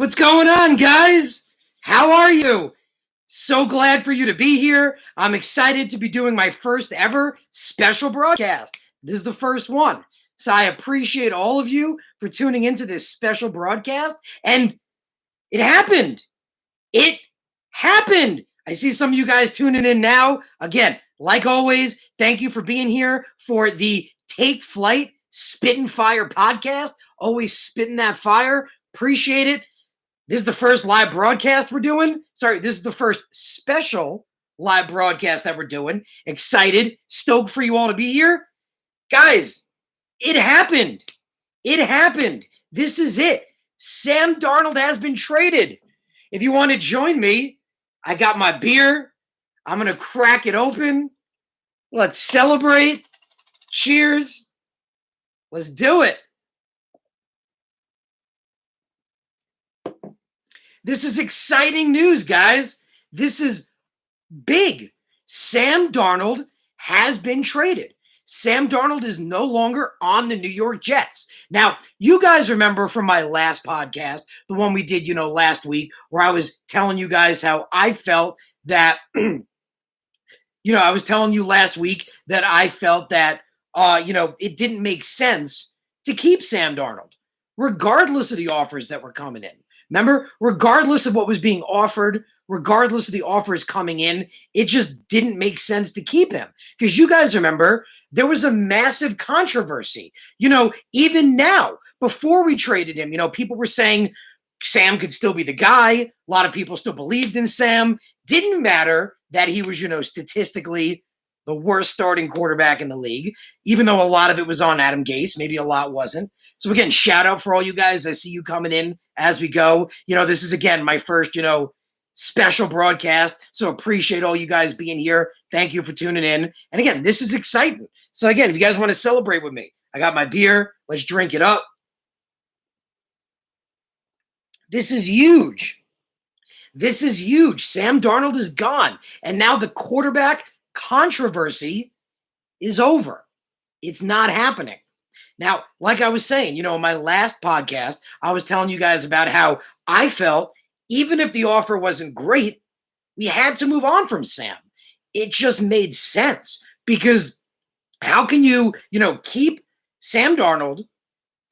What's going on, guys? How are you? So glad for you to be here. I'm excited to be doing my first ever special broadcast. This is the first one. So I appreciate all of you for tuning into this special broadcast. And it happened. It happened. I see some of you guys tuning in now. Again, like always, thank you for being here for the Take Flight Spittin' Fire podcast. Always spitting that fire. Appreciate it. This is the first live broadcast we're doing. Sorry, this is the first special live broadcast that we're doing. Excited, stoked for you all to be here. Guys, it happened. It happened. This is it. Sam Darnold has been traded. If you want to join me, I got my beer. I'm going to crack it open. Let's celebrate. Cheers. Let's do it. This is exciting news, guys. This is big. Sam Darnold has been traded. Sam Darnold is no longer on the New York Jets. Now, you guys remember from my last podcast, the one we did, last week, where I was telling you guys how I felt that, I was telling you last week that I felt that, it didn't make sense to keep Sam Darnold, regardless of the offers that were coming in. Remember, regardless of what was being offered, regardless of the offers coming in, it just didn't make sense to keep him. Because you guys remember, there was a massive controversy. Even now, before we traded him, people were saying Sam could still be the guy. A lot of people still believed in Sam. Didn't matter that he was, statistically the worst starting quarterback in the league, even though a lot of it was on Adam Gase. Maybe a lot wasn't. So again, shout out for all you guys. I see you coming in as we go. This is, again, my first, special broadcast. So appreciate all you guys being here. Thank you for tuning in. And again, this is exciting. So again, if you guys want to celebrate with me, I got my beer. Let's drink it up. This is huge. This is huge. Sam Darnold is gone. And now the quarterback controversy is over. It's not happening. Now, like I was saying, in my last podcast, I was telling you guys about how I felt even if the offer wasn't great, we had to move on from Sam. It just made sense because how can you, keep Sam Darnold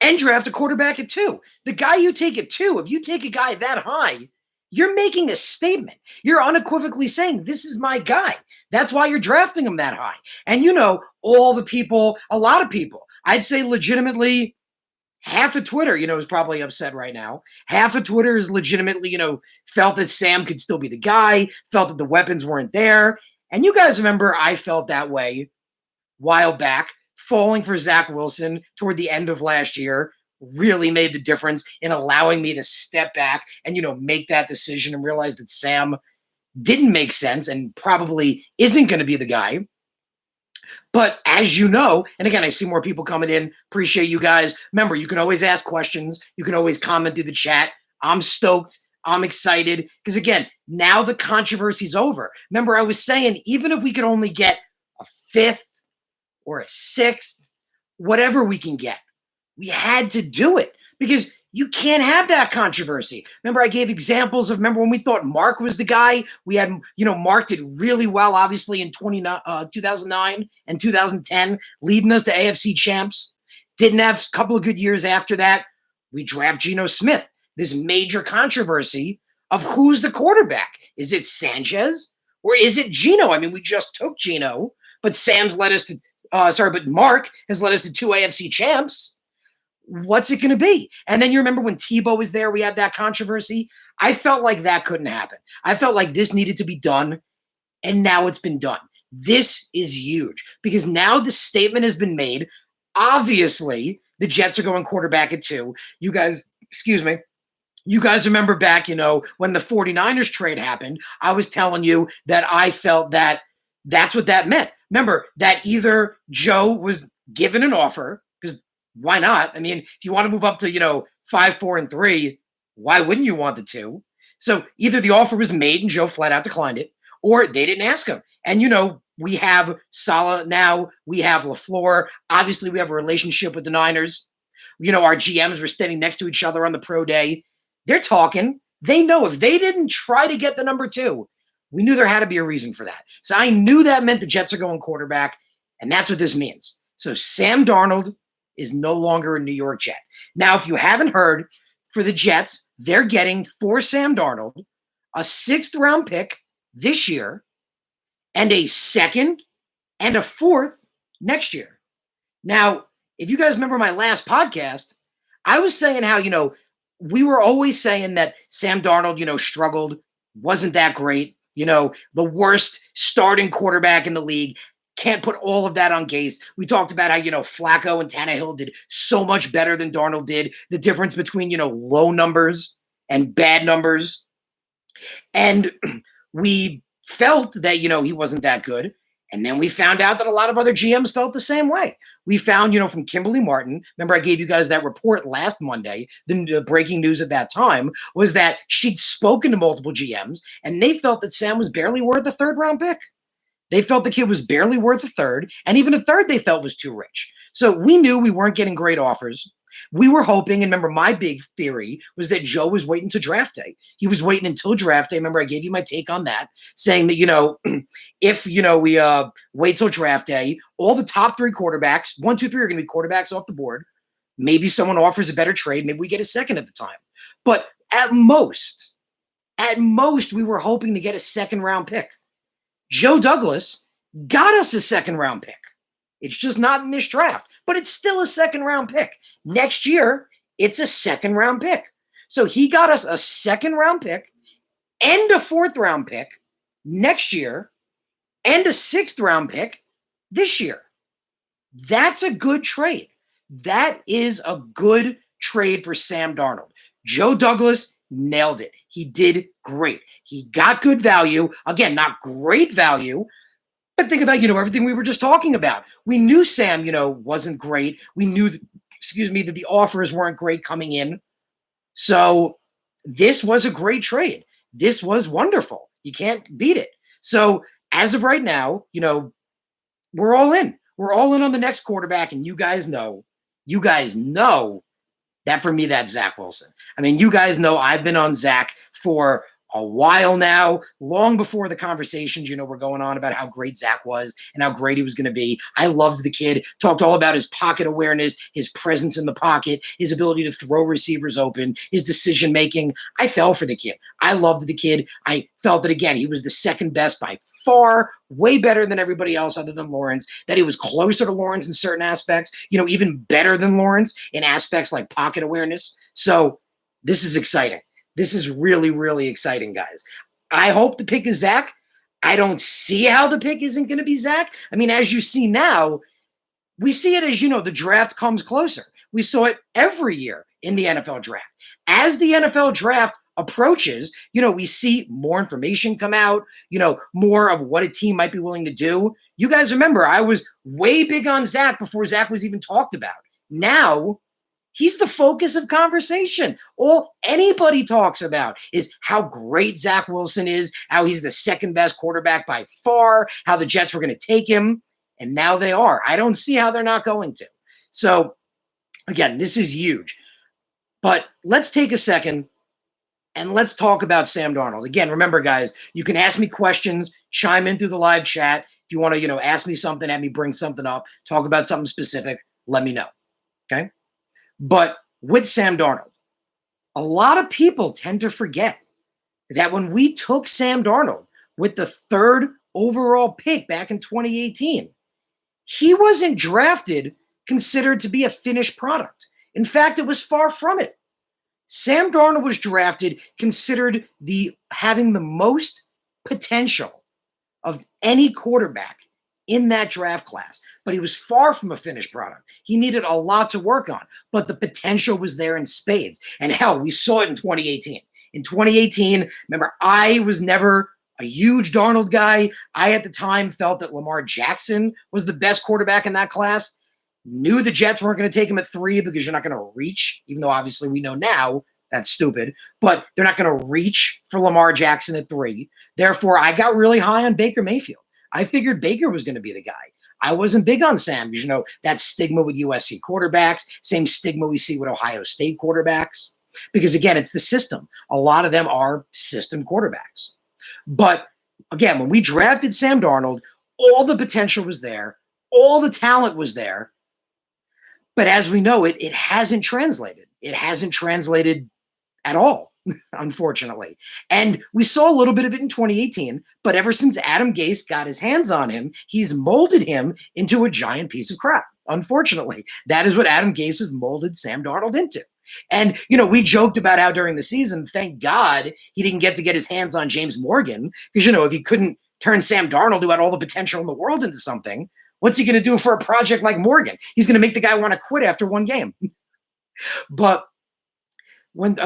and draft a quarterback at 2? The guy you take at 2, if you take a guy that high, you're making a statement. You're unequivocally saying, this is my guy. That's why you're drafting him that high. And all the people, a lot of people, I'd say legitimately half of Twitter, is probably upset right now. Half of Twitter is legitimately, felt that Sam could still be the guy, felt that the weapons weren't there. And you guys remember I felt that way a while back, falling for Zach Wilson toward the end of last year really made the difference in allowing me to step back and, make that decision and realize that Sam didn't make sense and probably isn't going to be the guy. But as you know, and again, I see more people coming in. Appreciate you guys. Remember, you can always ask questions. You can always comment through the chat. I'm stoked. I'm excited because, again, now the controversy's over. Remember, I was saying, even if we could only get a 5th or a 6th, whatever we can get, we had to do it because you can't have that controversy. Remember, I gave examples of, remember when we thought Mark was the guy? We had, Mark did really well, obviously, in 2009 and 2010, leading us to AFC champs. Didn't have a couple of good years after that. We draft Geno Smith. This major controversy of who's the quarterback. Is it Sanchez or is it Geno? I mean, we just took Geno, but but Mark has led us to 2 AFC champs. What's it going to be? And then you remember when Tebow was there, we had that controversy. I felt like that couldn't happen. I felt like this needed to be done, and now it's been done. This is huge because now the statement has been made. Obviously, the Jets are going quarterback at 2. You guys remember back, when the 49ers trade happened, I was telling you that I felt that that's what that meant. Remember that either Joe was given an offer, because why not? I mean, if you want to move up to, 5, 4, and 3, why wouldn't you want the 2? So either the offer was made and Joe flat out declined it, or they didn't ask him. And, we have Saleh now. We have LaFleur. Obviously, we have a relationship with the Niners. Our GMs were standing next to each other on the pro day. They're talking. They know if they didn't try to get the number 2, we knew there had to be a reason for that. So I knew that meant the Jets are going quarterback, and that's what this means. So Sam Darnold is no longer a New York Jet. Now, if you haven't heard, for the Jets, they're getting for Sam Darnold a 6th round pick this year and a 2nd and a 4th next year. Now, if you guys remember my last podcast, I was saying how, we were always saying that Sam Darnold, struggled, wasn't that great, the worst starting quarterback in the league. Can't put all of that on Gase. We talked about how, Flacco and Tannehill did so much better than Darnold did. The difference between, low numbers and bad numbers. And we felt that, he wasn't that good. And then we found out that a lot of other GMs felt the same way. We found, from Kimberly Martin, remember I gave you guys that report last Monday, the breaking news at that time was that she'd spoken to multiple GMs and they felt that Sam was barely worth a 3rd round pick. They felt the kid was barely worth a 3rd, and even a 3rd they felt was too rich. So we knew we weren't getting great offers. We were hoping, and remember my big theory was that Joe was waiting to draft day. He was waiting until draft day. Remember I gave you my take on that, saying that, if, we wait till draft day, all the top 3 quarterbacks, 1, 2, 3 are going to be quarterbacks off the board. Maybe someone offers a better trade. Maybe we get a 2nd at the time. But at most, we were hoping to get a 2nd round pick. Joe Douglas got us a 2nd round pick. It's just not in this draft, but it's still a 2nd round pick. Next year, it's a 2nd round pick. So he got us a 2nd round pick and a 4th round pick next year and a 6th round pick this year. That's a good trade. That is a good trade for Sam Darnold. Joe Douglas nailed it. He did great. He got good value. Again, not great value, but think about, everything we were just talking about. We knew Sam, wasn't great. We knew, that the offers weren't great coming in. So this was a great trade. This was wonderful. You can't beat it. So as of right now, we're all in. We're all in on the next quarterback, and you guys know that for me, that's Zach Wilson. I mean, you guys know I've been on Zach for a while now, long before the conversations, were going on about how great Zach was and how great he was going to be. I loved the kid, talked all about his pocket awareness, his presence in the pocket, his ability to throw receivers open, his decision-making. I fell for the kid. I loved the kid. I felt that, again, he was the 2nd best by far, way better than everybody else other than Lawrence, that he was closer to Lawrence in certain aspects, even better than Lawrence in aspects like pocket awareness. So this is exciting. This is really, really exciting, guys. I hope the pick is Zach. I don't see how the pick isn't going to be Zach. I mean, as you see now, we see it as, the draft comes closer. We saw it every year in the NFL draft. As the NFL draft approaches, we see more information come out, more of what a team might be willing to do. You guys remember, I was way big on Zach before Zach was even talked about. Now, he's the focus of conversation. All anybody talks about is how great Zach Wilson is, how he's the 2nd best quarterback by far, how the Jets were going to take him, and now they are. I don't see how they're not going to. So, again, this is huge. But let's take a second and let's talk about Sam Darnold. Again, remember, guys, you can ask me questions, chime in through the live chat. If you want to, ask me something, have me bring something up, talk about something specific, let me know. Okay? But with Sam Darnold, a lot of people tend to forget that when we took Sam Darnold with the 3rd overall pick back in 2018, he wasn't drafted considered to be a finished product. In fact, it was far from it. Sam Darnold was drafted considered having the most potential of any quarterback in that draft class, but he was far from a finished product. He needed a lot to work on, but the potential was there in spades. And hell, we saw it in 2018. In 2018, remember, I was never a huge Darnold guy. I, at the time, felt that Lamar Jackson was the best quarterback in that class. Knew the Jets weren't going to take him at 3 because you're not going to reach, even though obviously we know now that's stupid, but they're not going to reach for Lamar Jackson at 3. Therefore, I got really high on Baker Mayfield. I figured Baker was going to be the guy. I wasn't big on Sam because, that stigma with USC quarterbacks, same stigma we see with Ohio State quarterbacks. because again, it's the system. A lot of them are system quarterbacks. But again, when we drafted Sam Darnold, all the potential was there, all the talent was there. But as we know, it hasn't translated. It hasn't translated at all, unfortunately. And we saw a little bit of it in 2018, but ever since Adam Gase got his hands on him, he's molded him into a giant piece of crap. Unfortunately, that is what Adam Gase has molded Sam Darnold into. And, we joked about how during the season, thank God he didn't get to get his hands on James Morgan, because, if he couldn't turn Sam Darnold, who had all the potential in the world, into something, what's he going to do for a project like Morgan? He's going to make the guy want to quit after one game. But when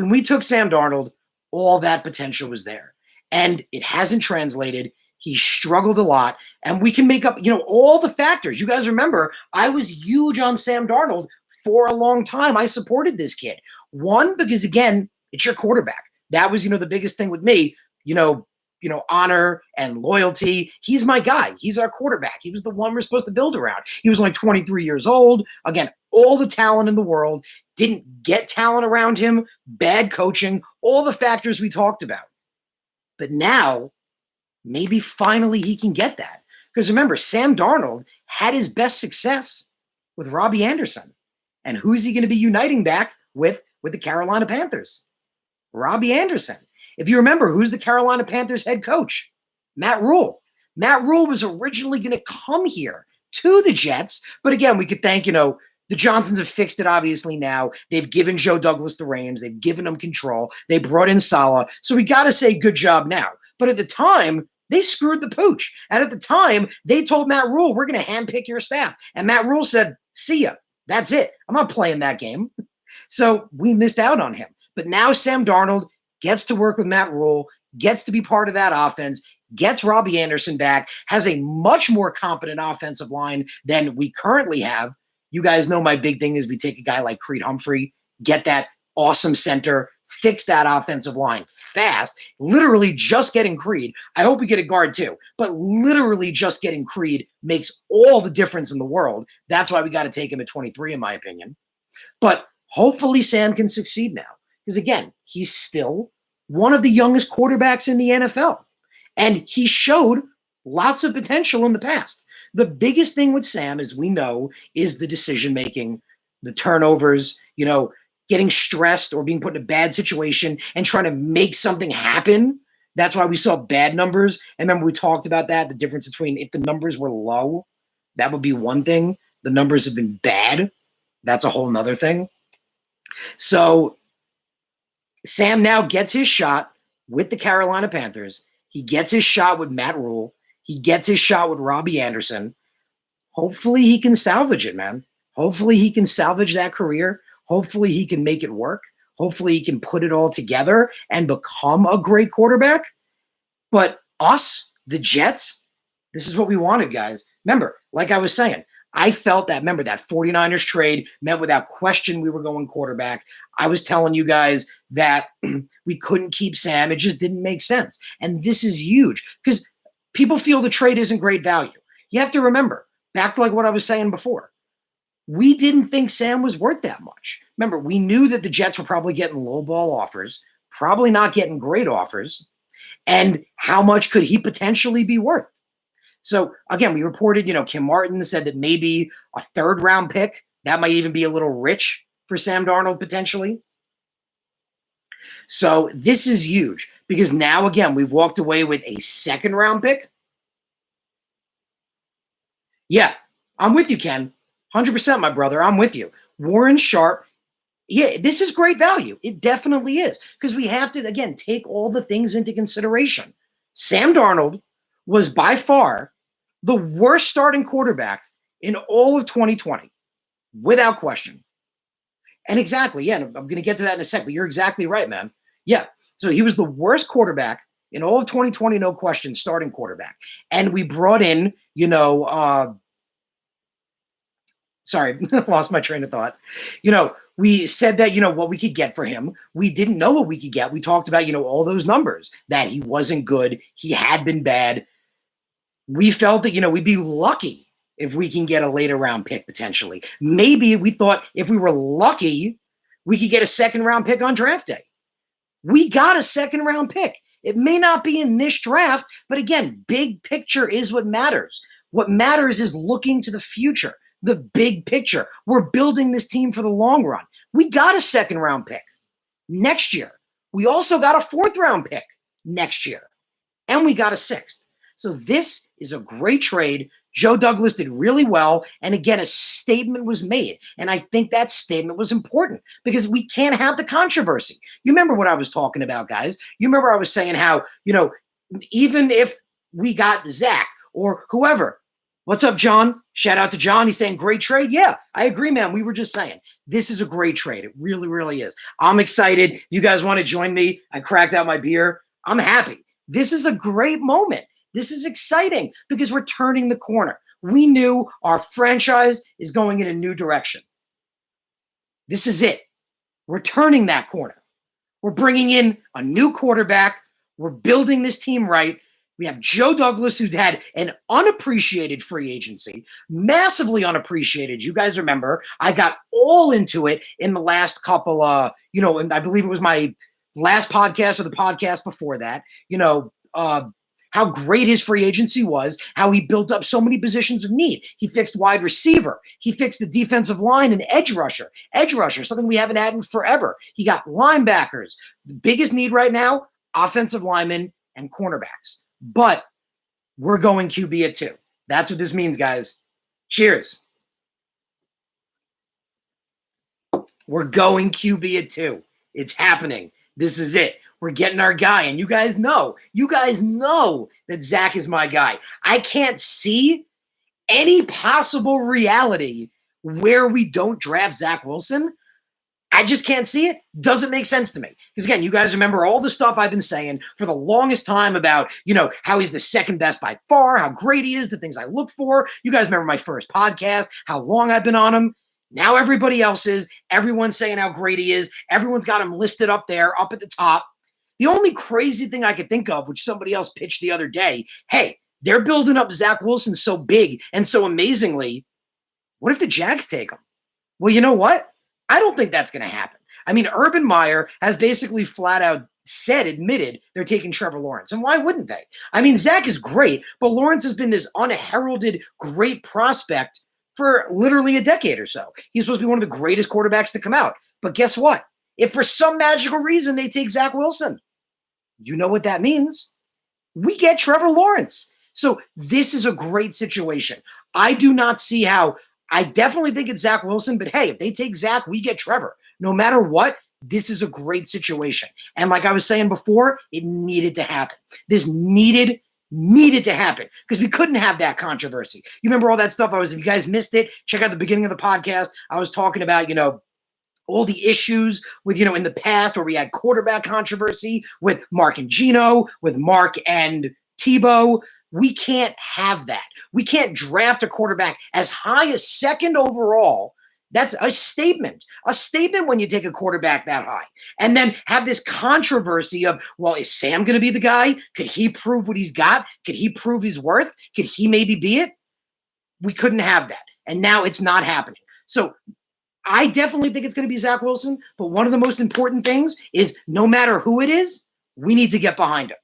we took Sam Darnold, all that potential was there. And it hasn't translated. He struggled a lot. And we can make up, all the factors. You guys remember, I was huge on Sam Darnold for a long time. I supported this kid. One, because again, it's your quarterback. That was, the biggest thing with me, honor and loyalty. He's my guy. He's our quarterback. He was the one we're supposed to build around. He was only 23 years old. Again, all the talent in the world, didn't get talent around him, bad coaching, all the factors we talked about. But now, maybe finally he can get that. Because remember, Sam Darnold had his best success with Robbie Anderson. And who's he going to be uniting back with the Carolina Panthers? Robbie Anderson. If you remember, who's the Carolina Panthers head coach? Matt Rule. Matt Rule was originally going to come here to the Jets. But again, we could thank, the Johnsons have fixed it, obviously, now. They've given Joe Douglas the reins. They've given him control. They brought in Saleh. So we got to say good job now. But at the time, they screwed the pooch. And at the time, they told Matt Rule, we're going to handpick your staff. And Matt Rule said, see ya. That's it. I'm not playing that game. So we missed out on him. But now Sam Darnold gets to work with Matt Rule, gets to be part of that offense, gets Robbie Anderson back, has a much more competent offensive line than we currently have. You guys know my big thing is we take a guy like Creed Humphrey, get that awesome center, fix that offensive line fast, literally just getting Creed. I hope we get a guard too, but literally just getting Creed makes all the difference in the world. That's why we got to take him at 23, in my opinion. But hopefully Sam can succeed now. Because again, he's still one of the youngest quarterbacks in the NFL. And he showed lots of potential in the past. The biggest thing with Sam, as we know, is the decision-making, the turnovers, getting stressed or being put in a bad situation and trying to make something happen. That's why we saw bad numbers. And remember, we talked about that, the difference between if the numbers were low, that would be one thing. The numbers have been bad. That's a whole nother thing. So Sam now gets his shot with the Carolina Panthers. He gets his shot with Matt Rule. He gets his shot with Robbie Anderson. Hopefully he can salvage it, man. Hopefully he can salvage that career. Hopefully he can make it work. Hopefully he can put it all together and become a great quarterback. But us, the Jets, this is what we wanted, guys. Remember, like I was saying, I felt that 49ers trade meant without question we were going quarterback. I was telling you guys that we couldn't keep Sam. It just didn't make sense. And this is huge because people feel the trade isn't great value. You have to remember, back to like what I was saying before, we didn't think Sam was worth that much. Remember, we knew that the Jets were probably getting low ball offers, probably not getting great offers, and how much could he potentially be worth? So again, we reported, Kim Martin said that maybe a third round pick, that might even be a little rich for Sam Darnold potentially. So this is huge because now, again, we've walked away with a second round pick. Yeah, I'm with you, Ken. 100%, my brother. I'm with you. Warren Sharp. Yeah, this is great value. It definitely is because we have to, again, take all the things into consideration. Sam Darnold was by far the worst starting quarterback in all of 2020, without question. And exactly, yeah, I'm going to get to that in a sec, but you're exactly right, man. Yeah, so he was the worst quarterback in all of 2020, no question, starting quarterback. And we brought in, sorry, lost my train of thought. We said that, what we could get for him. We didn't know what we could get. We talked about, all those numbers, that he wasn't good. He had been bad. We felt that, we'd be lucky if we can get a later round pick potentially. Maybe we thought if we were lucky, we could get a second round pick on draft day. We got a second round pick. It may not be in this draft, but again, big picture is what matters. What matters is looking to the future, the big picture. We're building this team for the long run. We got a second round pick next year. We also got a fourth round pick next year, and we got a sixth. So this is a great trade. Joe Douglas did really well. And again, a statement was made. And I think that statement was important because we can't have the controversy. You remember what I was talking about, guys? You remember I was saying how, even if we got Zach or whoever, what's up, John? Shout out to John. He's saying great trade. Yeah, I agree, man. We were just saying this is a great trade. It really, really is. I'm excited. You guys want to join me? I cracked out my beer. I'm happy. This is a great moment. This is exciting because we're turning the corner. We knew our franchise is going in a new direction. This is it. We're turning that corner. We're bringing in a new quarterback. We're building this team right. We have Joe Douglas, who's had an unappreciated free agency, massively unappreciated. You guys remember, I got all into it in the last couple, and I believe it was my last podcast or the podcast before that, how great his free agency was, how he built up so many positions of need. He fixed wide receiver. He fixed the defensive line and edge rusher, something we haven't had in forever. He got linebackers. The biggest need right now, offensive linemen and cornerbacks. But we're going QB at 2. That's what this means, guys. Cheers. We're going QB at 2. It's happening. This is it. We're getting our guy. And you guys know that Zach is my guy. I can't see any possible reality where we don't draft Zach Wilson. I just can't see it. Doesn't make sense to me. Because again, you guys remember all the stuff I've been saying for the longest time about, how he's the second best by far, how great he is, the things I look for. You guys remember my first podcast, how long I've been on him. Now everybody else is. Everyone's saying how great he is. Everyone's got him listed up there, up at the top. The only crazy thing I could think of, which somebody else pitched the other day, hey, they're building up Zach Wilson so big and so amazingly. What if the Jags take him? Well, you know what? I don't think that's going to happen. I mean, Urban Meyer has basically flat out admitted they're taking Trevor Lawrence. And why wouldn't they? I mean, Zach is great, but Lawrence has been this unheralded great prospect for literally a decade or so. He's supposed to be one of the greatest quarterbacks to come out. But guess what? If for some magical reason they take Zach Wilson, you know what that means? We get Trevor Lawrence. So this is a great situation. I do not see how. I definitely think it's Zach Wilson, but hey, if they take Zach, we get Trevor. No matter what, this is a great situation. And like I was saying before, it needed to happen. This needed to happen because we couldn't have that controversy. You remember all that stuff? If you guys missed it, check out the beginning of the podcast. I was talking about, all the issues with, in the past where we had quarterback controversy with Mark and Gino, with Mark and Tebow. We can't have that. We can't draft a quarterback as high as second overall. That's a statement. A statement when you take a quarterback that high. And then have this controversy of, well, is Sam going to be the guy? Could he prove what he's got? Could he prove his worth? Could he maybe be it? We couldn't have that. And now it's not happening. So I definitely think it's going to be Zach Wilson. But one of the most important things is no matter who it is, we need to get behind him.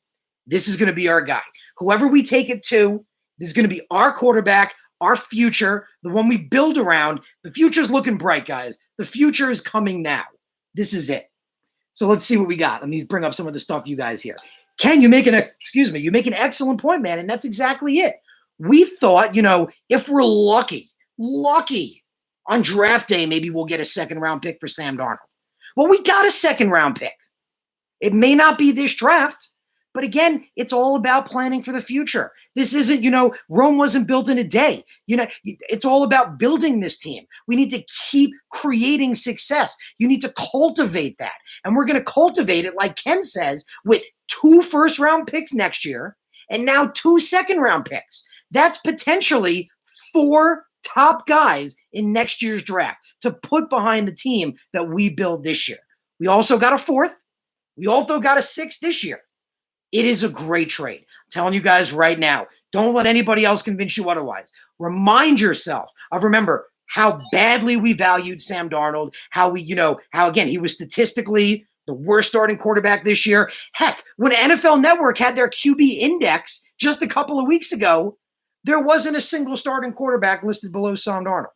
This is going to be our guy. Whoever we take it to, this is going to be our quarterback, our future, the one we build around. The future's looking bright, guys. The future is coming now. This is it. So let's see what we got. Let me bring up some of the stuff you guys hear. Ken, you make an excellent point, man, and that's exactly it. We thought, if we're lucky on draft day, maybe we'll get a second round pick for Sam Darnold. Well, we got a second round pick. It may not be this draft. But again, it's all about planning for the future. This isn't, Rome wasn't built in a day. It's all about building this team. We need to keep creating success. You need to cultivate that. And we're going to cultivate it, like Ken says, with 2 first-round picks next year and now 2 second-round picks. That's potentially 4 top guys in next year's draft to put behind the team that we build this year. We also got a 4th. We also got a 6th this year. It is a great trade. I'm telling you guys right now, don't let anybody else convince you otherwise. Remind yourself of, remember, how badly we valued Sam Darnold, how we, how again, he was statistically the worst starting quarterback this year. Heck, when NFL Network had their QB index just a couple of weeks ago, there wasn't a single starting quarterback listed below Sam Darnold.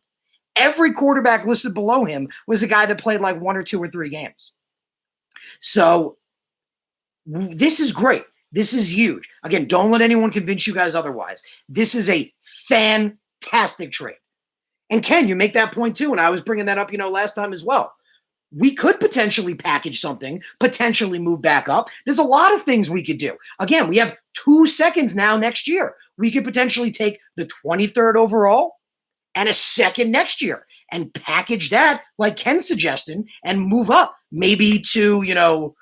Every quarterback listed below him was a guy that played like 1 or 2 or 3 games. So this is great. This is huge. Again, don't let anyone convince you guys otherwise. This is a fantastic trade. And Ken, you make that point too, and I was bringing that up, last time as well. We could potentially package something, potentially move back up. There's a lot of things we could do. Again, we have 2 seconds now next year. We could potentially take the 23rd overall and a second next year and package that like Ken's suggestion and move up maybe to,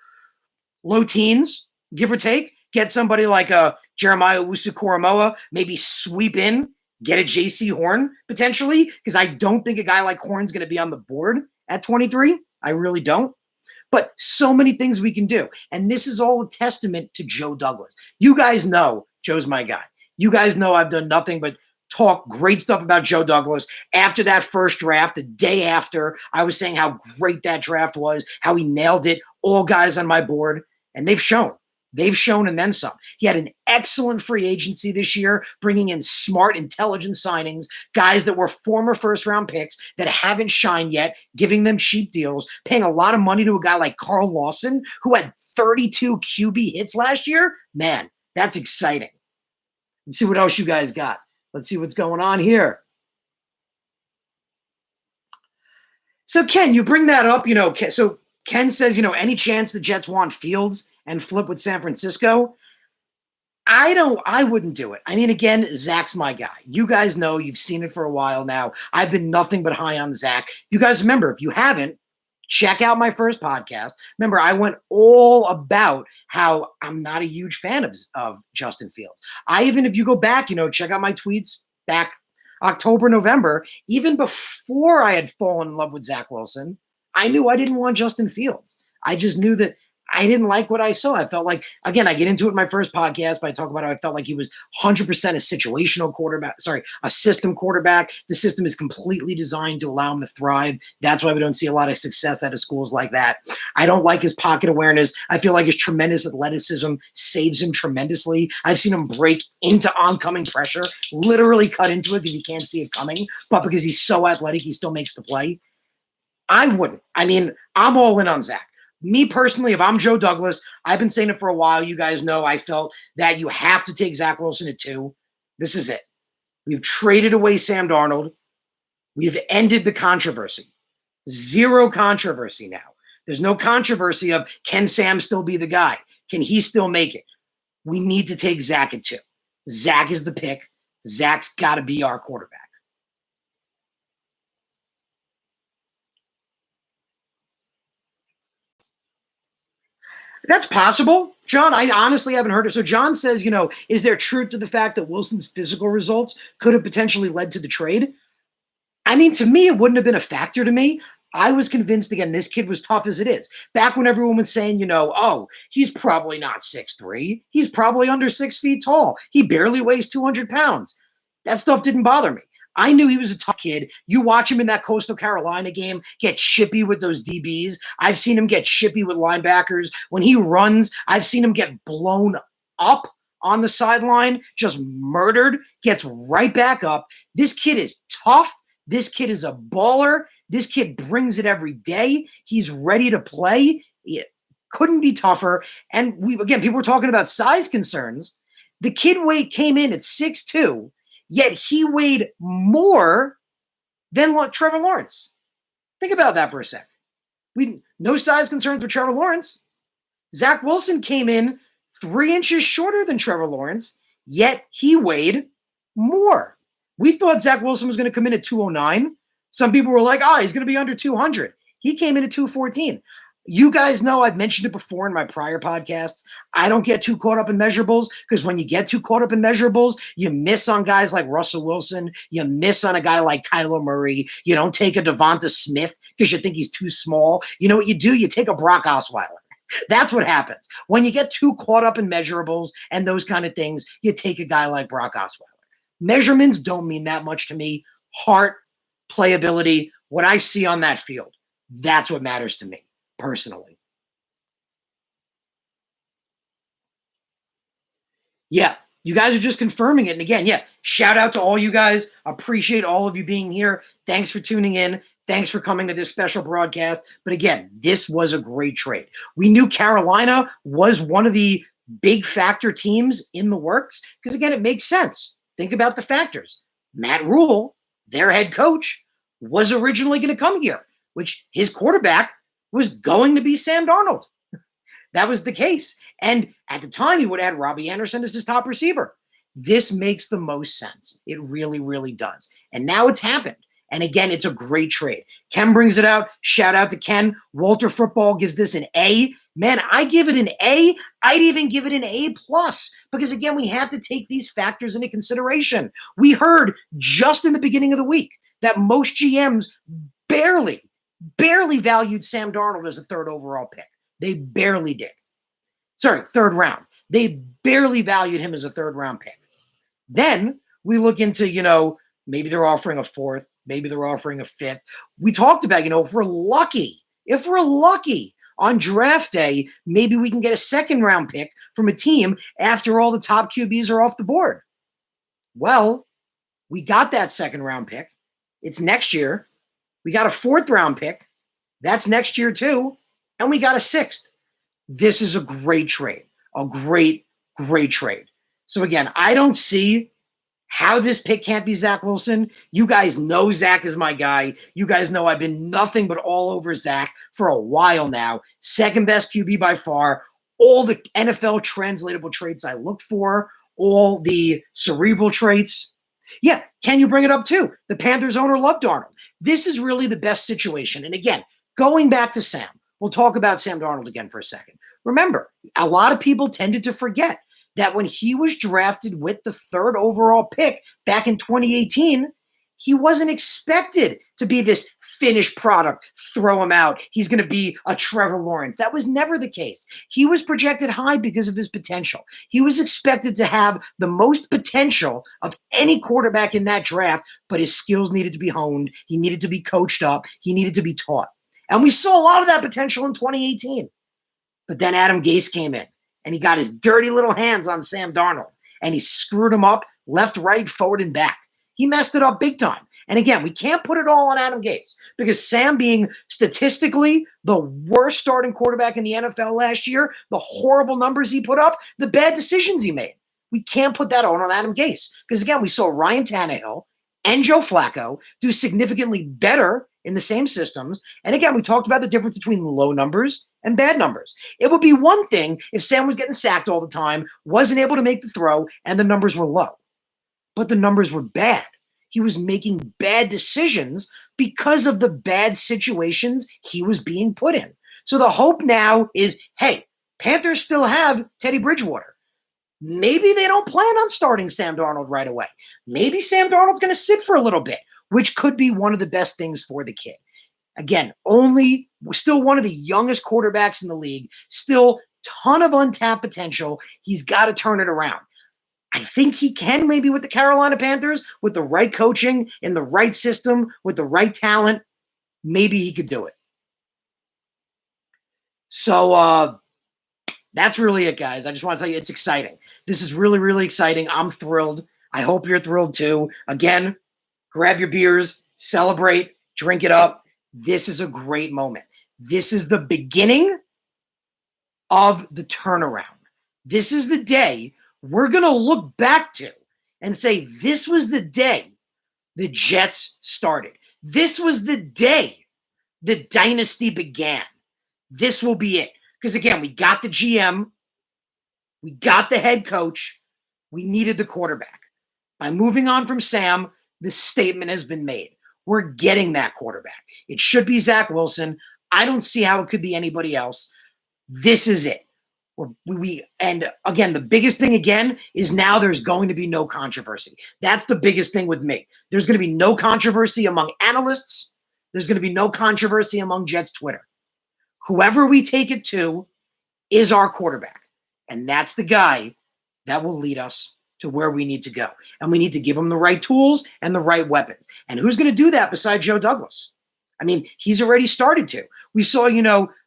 low teens, give or take. Get somebody like a Jeremiah Owusu-Koramoah, maybe sweep in, get a JC Horn potentially, because I don't think a guy like Horn's going to be on the board at 23. I really don't. But so many things we can do. And this is all a testament to Joe Douglas. You guys know Joe's my guy. You guys know I've done nothing but talk great stuff about Joe Douglas. After that first draft, the day after, I was saying how great that draft was, how he nailed it, all guys on my board, and they've shown. They've shown and then some. He had an excellent free agency this year, bringing in smart, intelligent signings, guys that were former first-round picks that haven't shined yet, giving them cheap deals, paying a lot of money to a guy like Carl Lawson, who had 32 QB hits last year. Man, that's exciting. Let's see what else you guys got. Let's see what's going on here. So, Ken, you bring that up, so Ken says, any chance the Jets want Fields and flip with San Francisco? I wouldn't do it. I mean, again, Zach's my guy. You guys know, you've seen it for a while now. I've been nothing but high on Zach. You guys remember, if you haven't, check out my first podcast. Remember, I went all about how I'm not a huge fan of Justin Fields. If you go back, check out my tweets back October, November, even before I had fallen in love with Zach Wilson, I knew I didn't want Justin Fields. I just knew that I didn't like what I saw. I felt like, again, I get into it in my first podcast, but I talk about how I felt like he was 100% a situational quarterback, a system quarterback. The system is completely designed to allow him to thrive. That's why we don't see a lot of success out of schools like that. I don't like his pocket awareness. I feel like his tremendous athleticism saves him tremendously. I've seen him break into oncoming pressure, literally cut into it because he can't see it coming, but because he's so athletic, he still makes the play. I wouldn't. I mean, I'm all in on Zach. Me personally, if I'm Joe Douglas, I've been saying it for a while. You guys know I felt that you have to take Zach Wilson at 2. This is it. We've traded away Sam Darnold. We've ended the controversy. 0 controversy now. There's no controversy of, can Sam still be the guy? Can he still make it? We need to take Zach at 2. Zach is the pick. Zach's got to be our quarterback. That's possible, John. I honestly haven't heard it. So John says, is there truth to the fact that Wilson's physical results could have potentially led to the trade? I mean, to me, it wouldn't have been a factor to me. I was convinced, again, this kid was tough as it is. Back when everyone was saying, oh, he's probably not 6'3". He's probably under 6 feet tall. He barely weighs 200 pounds. That stuff didn't bother me. I knew he was a tough kid. You watch him in that Coastal Carolina game get chippy with those DBs. I've seen him get chippy with linebackers. When he runs, I've seen him get blown up on the sideline, just murdered, gets right back up. This kid is tough. This kid is a baller. This kid brings it every day. He's ready to play. It couldn't be tougher. And people were talking about size concerns. The kid came in at 6'2", yet he weighed more than Trevor Lawrence. Think about that for a sec. No size concerns with Trevor Lawrence. Zach Wilson came in 3 inches shorter than Trevor Lawrence, yet he weighed more. We thought Zach Wilson was going to come in at 209. Some people were like, he's going to be under 200. He came in at 214. You guys know I've mentioned it before in my prior podcasts. I don't get too caught up in measurables because when you get too caught up in measurables, you miss on guys like Russell Wilson. You miss on a guy like Kyler Murray. You don't take a Devonta Smith because you think he's too small. You know what you do? You take a Brock Osweiler. That's what happens. When you get too caught up in measurables and those kind of things, you take a guy like Brock Osweiler. Measurements don't mean that much to me. Heart, playability, what I see on that field. That's what matters to me personally. Yeah, you guys are just confirming it. And again, yeah, shout out to all you guys. Appreciate all of you being here. Thanks for tuning in. Thanks for coming to this special broadcast. But again, this was a great trade. We knew Carolina was one of the big factor teams in the works because, again, it makes sense. Think about the factors. Matt Rule, their head coach, was originally going to come here, which his quarterback was going to be Sam Darnold. That was the case. And at the time, he would add Robbie Anderson as his top receiver. This makes the most sense. It really, really does. And now it's happened. And again, it's a great trade. Ken brings it out. Shout out to Ken. Walter Football gives this an A. Man, I give it an A. I'd even give it an A plus because, again, we have to take these factors into consideration. We heard just in the beginning of the week that most GMs barely valued Sam Darnold as a third overall pick. They barely did. Sorry, third round. They barely valued him as a third round pick. Then we look into, maybe they're offering a fourth, maybe they're offering a fifth. We talked about, if we're lucky on draft day, maybe we can get a second round pick from a team after all the top QBs are off the board. Well, we got that second round pick. It's next year. We got a fourth round pick. That's next year too. And we got a sixth. This is a great trade. A great, great trade. So again, I don't see how this pick can't be Zach Wilson. You guys know Zach is my guy. You guys know I've been nothing but all over Zach for a while now. Second best QB by far. All the NFL translatable traits I look for. All the cerebral traits. Yeah, can you bring it up too? The Panthers owner loved Darnold. This is really the best situation. And again, going back to Sam, we'll talk about Sam Darnold again for a second. Remember, a lot of people tended to forget that when he was drafted with the third overall pick back in 2018, he wasn't expected to be this finished product, throw him out. He's going to be a Trevor Lawrence. That was never the case. He was projected high because of his potential. He was expected to have the most potential of any quarterback in that draft, but his skills needed to be honed. He needed to be coached up. He needed to be taught. And we saw a lot of that potential in 2018. But then Adam Gase came in, and he got his dirty little hands on Sam Darnold, and he screwed him up left, right, forward, and back. He messed it up big time. And again, we can't put it all on Adam Gase because Sam being statistically the worst starting quarterback in the NFL last year, the horrible numbers he put up, the bad decisions he made. We can't put that on Adam Gase because, again, we saw Ryan Tannehill and Joe Flacco do significantly better in the same systems. And again, we talked about the difference between low numbers and bad numbers. It would be one thing if Sam was getting sacked all the time, wasn't able to make the throw, and the numbers were low. But the numbers were bad. He was making bad decisions because of the bad situations he was being put in. So the hope now is, hey, Panthers still have Teddy Bridgewater. Maybe they don't plan on starting Sam Darnold right away. Maybe Sam Darnold's going to sit for a little bit, which could be one of the best things for the kid. Again, still one of the youngest quarterbacks in the league, still ton of untapped potential. He's got to turn it around. I think he can maybe with the Carolina Panthers, with the right coaching, in the right system, with the right talent. Maybe he could do it. So that's really it, guys. I just want to tell you it's exciting. This is really, really exciting. I'm thrilled. I hope you're thrilled too. Again, grab your beers, celebrate, drink it up. This is a great moment. This is the beginning of the turnaround. This is the day we're going to look back to and say, this was the day the Jets started. This was the day the dynasty began. This will be it. Because again, we got the GM, we got the head coach, we needed the quarterback. By moving on from Sam, this statement has been made. We're getting that quarterback. It should be Zach Wilson. I don't see how it could be anybody else. This is it. And again, the biggest thing again is now there's going to be no controversy. That's the biggest thing with me. There's going to be no controversy among analysts. There's going to be no controversy among Jets Twitter. Whoever we take it to is our quarterback. And that's the guy that will lead us to where we need to go. And we need to give him the right tools and the right weapons. And who's going to do that besides Joe Douglas? I mean, he's already started to. We saw,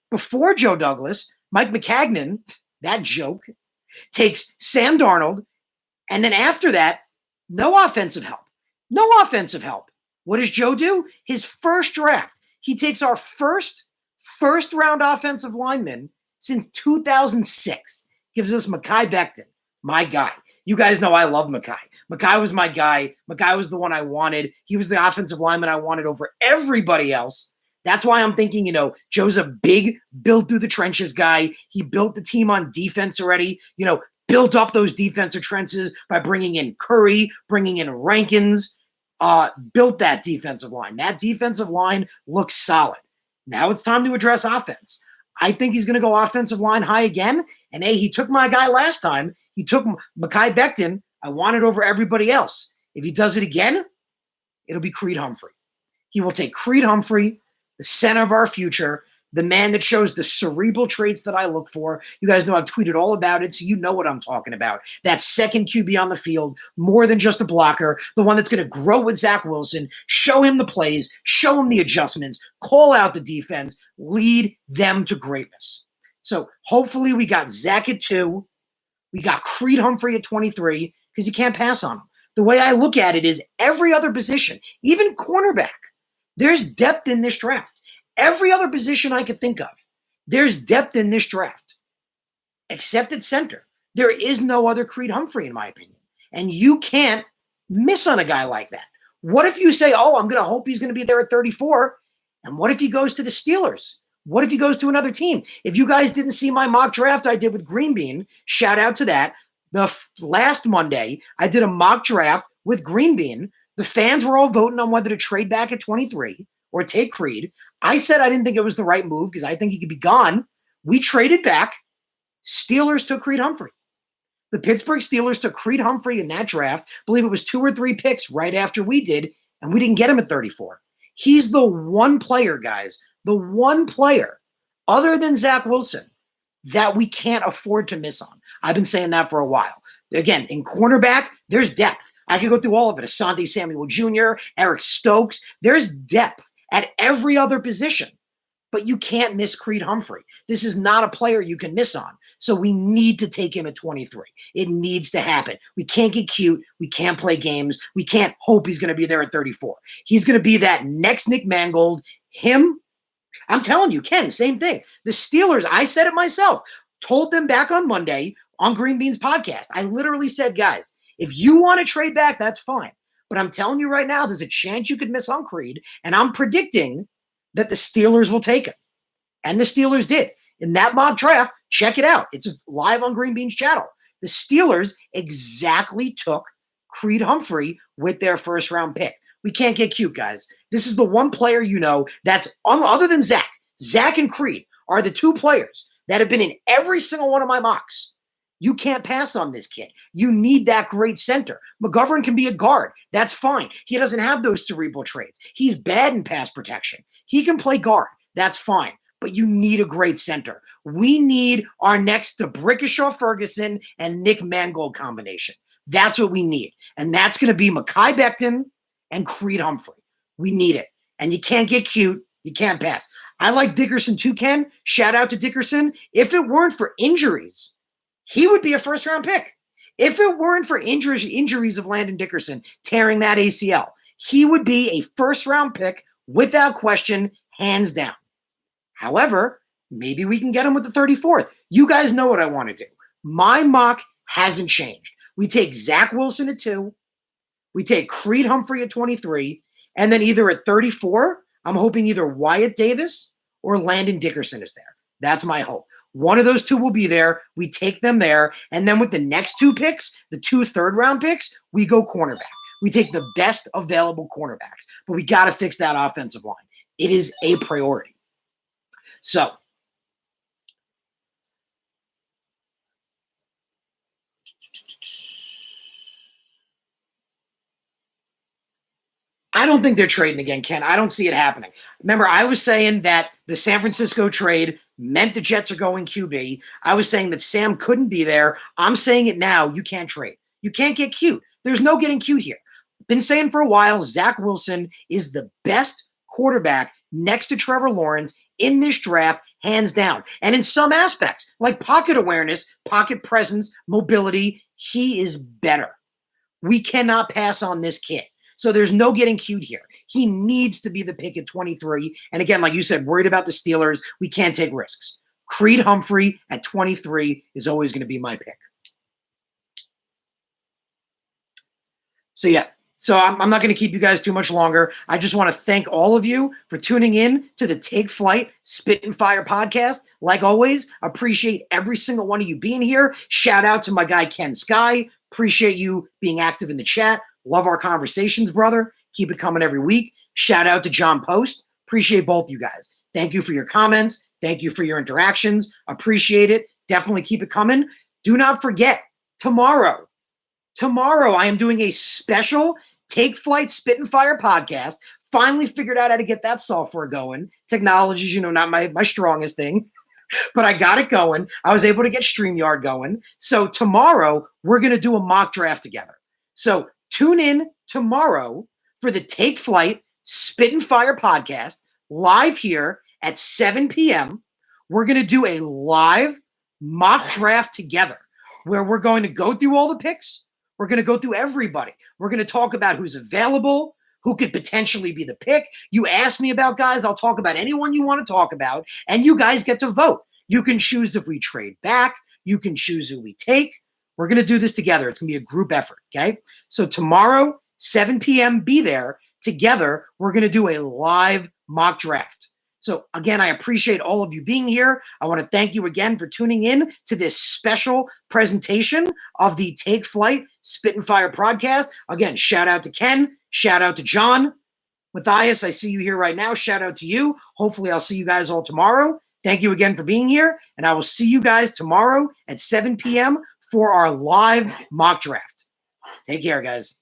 before Joe Douglas, Mike McCagnon, that joke, takes Sam Darnold, and then after that, no offensive help. No offensive help. What does Joe do? His first draft, he takes our first round offensive lineman since 2006. Gives us Mekhi Becton, my guy. You guys know I love Mekhi. Mekhi was my guy. Mekhi was the one I wanted. He was the offensive lineman I wanted over everybody else. That's why I'm thinking, Joe's a big build through the trenches guy. He built the team on defense already, built up those defensive trenches by bringing in Curry, bringing in Rankins, built that defensive line. That defensive line looks solid. Now it's time to address offense. I think he's going to go offensive line high again. And he took my guy last time. He took Mekhi Becton. I wanted over everybody else. If he does it again, it'll be Creed Humphrey. He will take Creed Humphrey, the center of our future, the man that shows the cerebral traits that I look for. You guys know I've tweeted all about it, so you know what I'm talking about. That second QB on the field, more than just a blocker, the one that's going to grow with Zach Wilson, show him the plays, show him the adjustments, call out the defense, lead them to greatness. So hopefully we got Zach at 2. We got Creed Humphrey at 23 because you can't pass on him. The way I look at it is every other position, even cornerback, there's depth in this draft. Every other position I could think of, there's depth in this draft, except at center. There is no other Creed Humphrey, in my opinion. And you can't miss on a guy like that. What if you say, I'm going to hope he's going to be there at 34? And what if he goes to the Steelers? What if he goes to another team? If you guys didn't see my mock draft I did with Green Bean, shout out to that. Last Monday, I did a mock draft with Green Bean. The fans were all voting on whether to trade back at 23 or take Creed. I said I didn't think it was the right move because I think he could be gone. We traded back. Steelers took Creed Humphrey. The Pittsburgh Steelers took Creed Humphrey in that draft. I believe it was 2 or 3 picks right after we did, and we didn't get him at 34. He's the one player, guys, the one player other than Zach Wilson that we can't afford to miss on. I've been saying that for a while. Again, in cornerback, there's depth. I could go through all of it. Asante Samuel Jr., Eric Stokes. There's depth at every other position. But you can't miss Creed Humphrey. This is not a player you can miss on. So we need to take him at 23. It needs to happen. We can't get cute. We can't play games. We can't hope he's going to be there at 34. He's going to be that next Nick Mangold. Him, I'm telling you, Ken, same thing. The Steelers, I said it myself, told them back on Monday on Green Bean's podcast. I literally said, guys, if you want to trade back, that's fine. But I'm telling you right now, there's a chance you could miss on Creed. And I'm predicting that the Steelers will take him. And the Steelers did. In that mock draft, check it out. It's live on Green Bean's channel. The Steelers exactly took Creed Humphrey with their first round pick. We can't get cute, guys. This is the one player that's other than Zach. Zach and Creed are the 2 players that have been in every single one of my mocks. You can't pass on this kid. You need that great center. McGovern can be a guard. That's fine. He doesn't have those cerebral traits. He's bad in pass protection. He can play guard. That's fine. But you need a great center. We need our next DeBrickashaw Ferguson and Nick Mangold combination. That's what we need. And that's going to be Mekhi Becton and Creed Humphrey. We need it. And you can't get cute. You can't pass. I like Dickerson too, Ken. Shout out to Dickerson. If it weren't for injuries, he would be a first-round pick. If it weren't for injuries of Landon Dickerson tearing that ACL, he would be a first-round pick without question, hands down. However, maybe we can get him with the 34th. You guys know what I want to do. My mock hasn't changed. We take Zach Wilson at 2. We take Creed Humphrey at 23. And then either at 34, I'm hoping either Wyatt Davis or Landon Dickerson is there. That's my hope. One of those 2 will be there. We take them there. And then with the next 2 picks, the 2 third-round picks, we go cornerback. We take the best available cornerbacks. But we got to fix that offensive line. It is a priority. So, I don't think they're trading again, Ken. I don't see it happening. Remember, I was saying that the San Francisco trade meant the Jets are going QB. I was saying that Sam couldn't be there. I'm saying it now. You can't trade. You can't get cute. There's no getting cute here. Been saying for a while, Zach Wilson is the best quarterback next to Trevor Lawrence in this draft, hands down. And in some aspects, like pocket awareness, pocket presence, mobility, he is better. We cannot pass on this kid. So there's no getting cute here. He needs to be the pick at 23. And again, like you said, worried about the Steelers. We can't take risks. Creed Humphrey at 23 is always going to be my pick. So yeah, so I'm not going to keep you guys too much longer. I just want to thank all of you for tuning in to the Take Flight Spit and Fire podcast. Like always, appreciate every single one of you being here. Shout out to my guy, Ken Sky. Appreciate you being active in the chat. Love our conversations, brother. Keep it coming every week. Shout out to John Post. Appreciate both you guys. Thank you for your comments. Thank you for your interactions. Appreciate it. Definitely keep it coming. Do not forget, tomorrow I am doing a special Take Flight Spit and Fire podcast. Finally figured out how to get that software going. Technology's, not my strongest thing, but I got it going. I was able to get StreamYard going. So tomorrow we're going to do a mock draft together. So tune in tomorrow for the Take Flight Spit and Fire podcast live here at 7 p.m. We're going to do a live mock draft together where we're going to go through all the picks. We're going to go through everybody. We're going to talk about who's available, who could potentially be the pick. You ask me about guys, I'll talk about anyone you want to talk about, and you guys get to vote. You can choose if we trade back. You can choose who we take. We're going to do this together. It's going to be a group effort, okay? So tomorrow, 7 p.m., be there. Together, we're going to do a live mock draft. So again, I appreciate all of you being here. I want to thank you again for tuning in to this special presentation of the Take Flight Spit and Fire podcast. Again, shout out to Ken. Shout out to John. Matthias, I see you here right now. Shout out to you. Hopefully I'll see you guys all tomorrow. Thank you again for being here. And I will see you guys tomorrow at 7 p.m. for our live mock draft. Take care, guys.